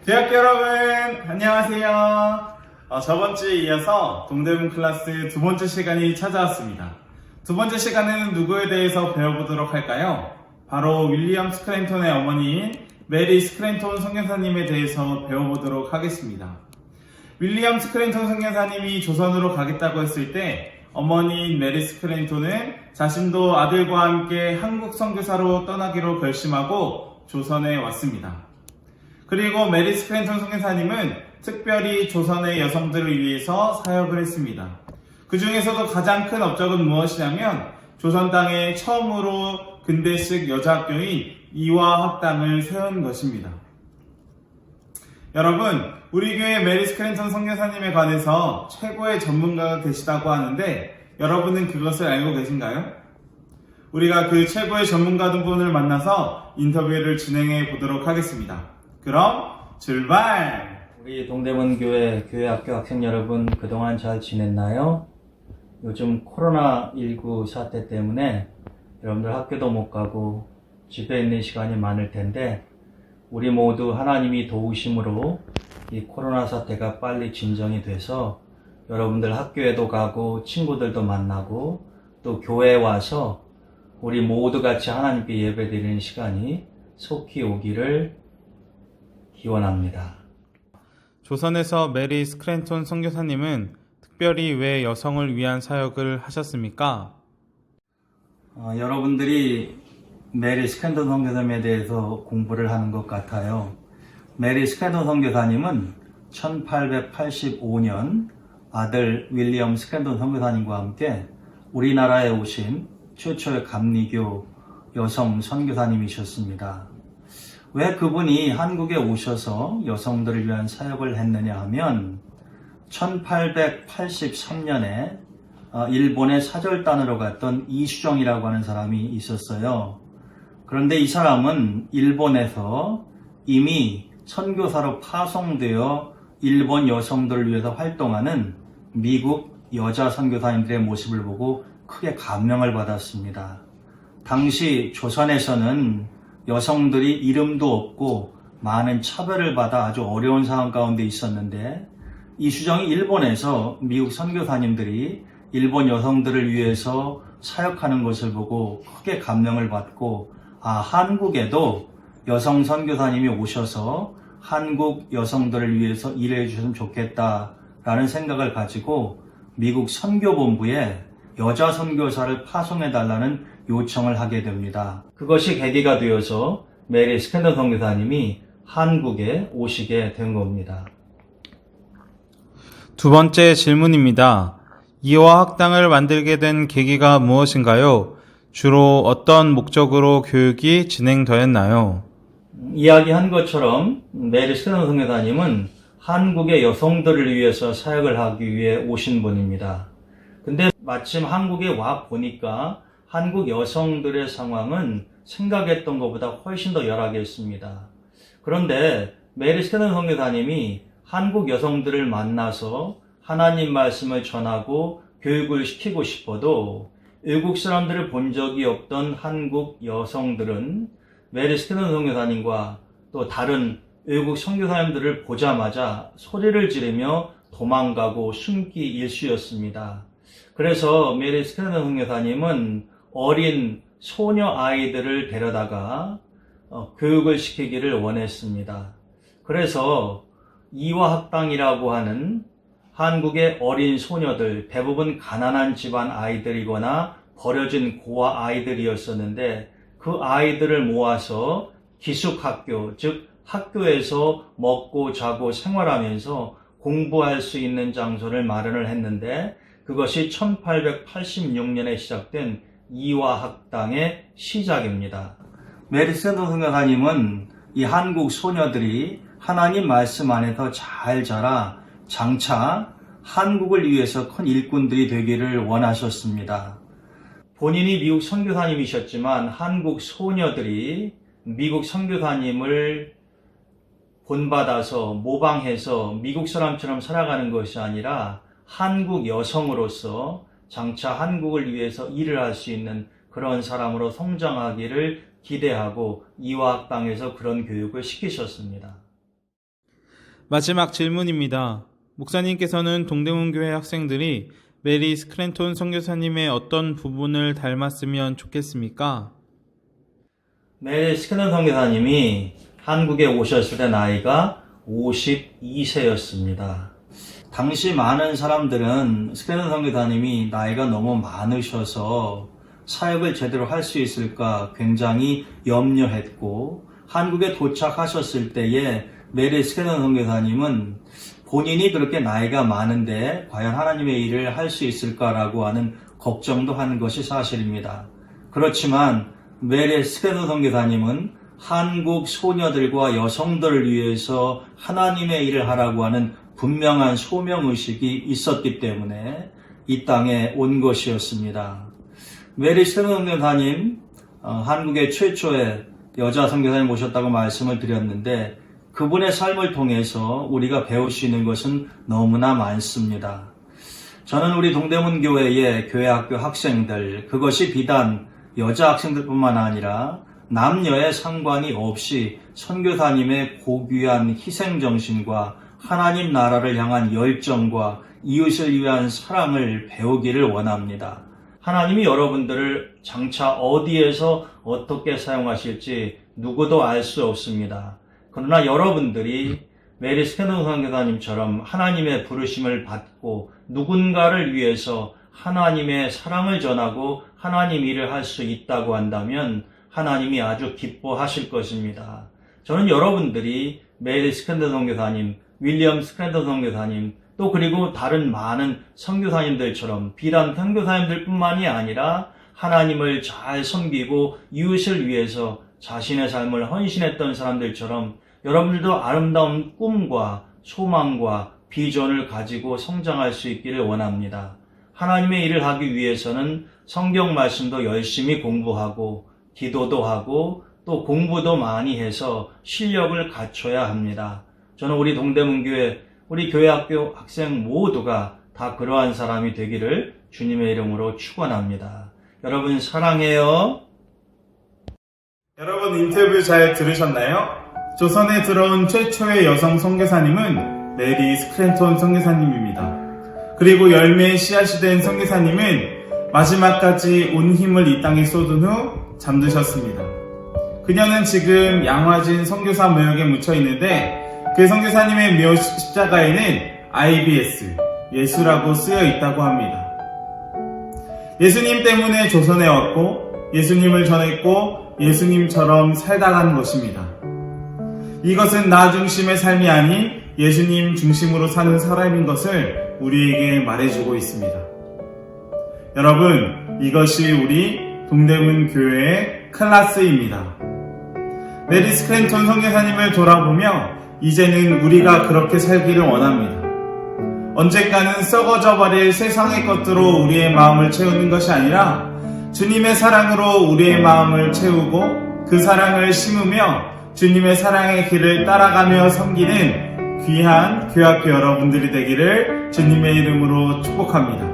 대학교 여러분 안녕하세요. 저번 주에 이어서 동대문 클래스 두 번째 시간이 찾아왔습니다. 두 번째 시간에는 누구에 대해서 배워보도록 할까요? 바로 윌리엄 스크랜톤의 어머니인 메리 스크랜톤 선교사님에 대해서 배워보도록 하겠습니다. 윌리엄 스크랜톤 선교사님이 조선으로 가겠다고 했을 때 어머니인 메리 스크랜톤은 자신도 아들과 함께 한국 선교사로 떠나기로 결심하고 조선에 왔습니다. 그리고 메리 스크랜톤 선교사님은 특별히 조선의 여성들을 위해서 사역을 했습니다. 그 중에서도 가장 큰 업적은 무엇이냐면 조선 땅에 처음으로 근대식 여자학교인 이화학당을 세운 것입니다. 여러분, 우리 교회 메리 스크랜톤 선교사님에 관해서 최고의 전문가가 계시다고 하는데 여러분은 그것을 알고 계신가요? 우리가 그 최고의 전문가분을 만나서 인터뷰를 진행해 보도록 하겠습니다. 그럼 출발! 우리 동대문 교회 학교 학생 여러분 그동안 잘 지냈나요? 요즘 코로나19 사태 때문에 여러분들 학교도 못 가고 집에 있는 시간이 많을 텐데 우리 모두 하나님이 도우심으로 이 코로나 사태가 빨리 진정이 돼서 여러분들 학교에도 가고 친구들도 만나고 또 교회에 와서 우리 모두 같이 하나님께 예배드리는 시간이 속히 오기를 기원합니다. 조선에서 메리 스크랜톤 선교사님은 특별히 왜 여성을 위한 사역을 하셨습니까? 여러분들이 메리 스크랜톤 선교사님에 대해서 공부를 하는 것 같아요. 메리 스크랜톤 선교사님은 1885년 아들 윌리엄 스크랜톤 선교사님과 함께 우리나라에 오신 최초의 감리교 여성 선교사님이셨습니다. 왜 그분이 한국에 오셔서 여성들을 위한 사역을 했느냐 하면 1883년에 일본의 사절단으로 갔던 이수정이라고 하는 사람이 있었어요. 그런데 이 사람은 일본에서 이미 선교사로 파송되어 일본 여성들을 위해서 활동하는 미국 여자 선교사님들의 모습을 보고 크게 감명을 받았습니다. 당시 조선에서는 여성들이 이름도 없고 많은 차별을 받아 아주 어려운 상황 가운데 있었는데 이수정이 일본에서 미국 선교사님들이 일본 여성들을 위해서 사역하는 것을 보고 크게 감명을 받고 한국에도 여성 선교사님이 오셔서 한국 여성들을 위해서 일해 주셨으면 좋겠다라는 생각을 가지고 미국 선교본부에 여자 선교사를 파송해 달라는 요청을 하게 됩니다. 그것이 계기가 되어서 메리 스크랜톤 선교사님이 한국에 오시게 된 겁니다. 두 번째 질문입니다. 이화학당을 만들게 된 계기가 무엇인가요? 주로 어떤 목적으로 교육이 진행되었나요? 이야기한 것처럼 메리 스크랜톤 선교사님은 한국의 여성들을 위해서 사역을 하기 위해 오신 분입니다. 근데 마침 한국에 와 보니까 한국 여성들의 상황은 생각했던 것보다 훨씬 더 열악했습니다. 그런데 메리 스크랜톤 선교사님이 한국 여성들을 만나서 하나님 말씀을 전하고 교육을 시키고 싶어도 외국 사람들을 본 적이 없던 한국 여성들은 메리 스크랜톤 선교사님과 또 다른 외국 선교사님들을 보자마자 소리를 지르며 도망가고 숨기 일쑤였습니다. 그래서 메리 스크랜톤 선교사님은 어린 소녀 아이들을 데려다가 교육을 시키기를 원했습니다. 그래서 이화학당이라고 하는 한국의 어린 소녀들, 대부분 가난한 집안 아이들이거나 버려진 고아 아이들이었었는데 그 아이들을 모아서 기숙학교, 즉 학교에서 먹고 자고 생활하면서 공부할 수 있는 장소를 마련을 했는데 그것이 1886년에 시작된 이화학당의 시작입니다. 메리 스크랜톤 선교사님은 이 한국 소녀들이 하나님 말씀 안에서 잘 자라 장차 한국을 위해서 큰 일꾼들이 되기를 원하셨습니다. 본인이 미국 선교사님이셨지만 한국 소녀들이 미국 선교사님을 본받아서 모방해서 미국 사람처럼 살아가는 것이 아니라 한국 여성으로서 장차 한국을 위해서 일을 할 수 있는 그런 사람으로 성장하기를 기대하고 이화학당에서 그런 교육을 시키셨습니다. 마지막 질문입니다. 목사님께서는 동대문교회 학생들이 메리 스크랜톤 선교사님의 어떤 부분을 닮았으면 좋겠습니까? 메리 스크랜톤 선교사님이 한국에 오셨을 때 나이가 52세였습니다. 당시 많은 사람들은 스크랜톤 선교사님이 나이가 너무 많으셔서 사역을 제대로 할 수 있을까 굉장히 염려했고, 한국에 도착하셨을 때에 메리 스크랜톤 선교사님은 본인이 그렇게 나이가 많은데 과연 하나님의 일을 할 수 있을까라고 하는 걱정도 하는 것이 사실입니다. 그렇지만 메리 스크랜톤 선교사님은 한국 소녀들과 여성들을 위해서 하나님의 일을 하라고 하는 분명한 소명의식이 있었기 때문에 이 땅에 온 것이었습니다. 메리 스크랜톤 선교사님, 한국의 최초의 여자 선교사님 모셨다고 말씀을 드렸는데, 그분의 삶을 통해서 우리가 배울 수 있는 것은 너무나 많습니다. 저는 우리 동대문 교회의 교회학교 학생들, 그것이 비단 여자 학생들뿐만 아니라 남녀의 상관이 없이 선교사님의 고귀한 희생정신과 하나님 나라를 향한 열정과 이웃을 위한 사랑을 배우기를 원합니다. 하나님이 여러분들을 장차 어디에서 어떻게 사용하실지 누구도 알 수 없습니다. 그러나 여러분들이 메리 스크랜톤 선교사님처럼 하나님의 부르심을 받고 누군가를 위해서 하나님의 사랑을 전하고 하나님 일을 할 수 있다고 한다면 하나님이 아주 기뻐하실 것입니다. 저는 여러분들이 메리 스크랜톤 선교사님, 윌리엄 스크랜톤 선교사님, 또 그리고 다른 많은 선교사님들처럼 비단 선교사님들뿐만이 아니라 하나님을 잘 섬기고 이웃을 위해서 자신의 삶을 헌신했던 사람들처럼 여러분들도 아름다운 꿈과 소망과 비전을 가지고 성장할 수 있기를 원합니다. 하나님의 일을 하기 위해서는 성경 말씀도 열심히 공부하고 기도도 하고 또 공부도 많이 해서 실력을 갖춰야 합니다. 저는 우리 동대문교회, 우리 교회학교 학생 모두가 다 그러한 사람이 되기를 주님의 이름으로 축원합니다. 여러분 사랑해요. 여러분 인터뷰 잘 들으셨나요? 조선에 들어온 최초의 여성 선교사님은 메리 스크랜톤 선교사님입니다. 그리고 열매의 씨앗이 된 선교사님은 마지막까지 온 힘을 이 땅에 쏟은 후 잠드셨습니다. 그녀는 지금 양화진 선교사 묘역에 묻혀 있는데, 그 선교사님의 묘 십자가에는 IBS, 예수라고 쓰여 있다고 합니다. 예수님 때문에 조선에 왔고 예수님을 전했고 예수님처럼 살다 가는 것입니다. 이것은 나 중심의 삶이 아닌 예수님 중심으로 사는 사람인 것을 우리에게 말해주고 있습니다. 여러분, 이것이 우리 동대문 교회의 클라스입니다. 메리 스크랜톤 선교사님을 돌아보며 이제는 우리가 그렇게 살기를 원합니다. 언젠가는 썩어져 버릴 세상의 것들로 우리의 마음을 채우는 것이 아니라 주님의 사랑으로 우리의 마음을 채우고 그 사랑을 심으며 주님의 사랑의 길을 따라가며 섬기는 귀한 교학교 여러분들이 되기를 주님의 이름으로 축복합니다.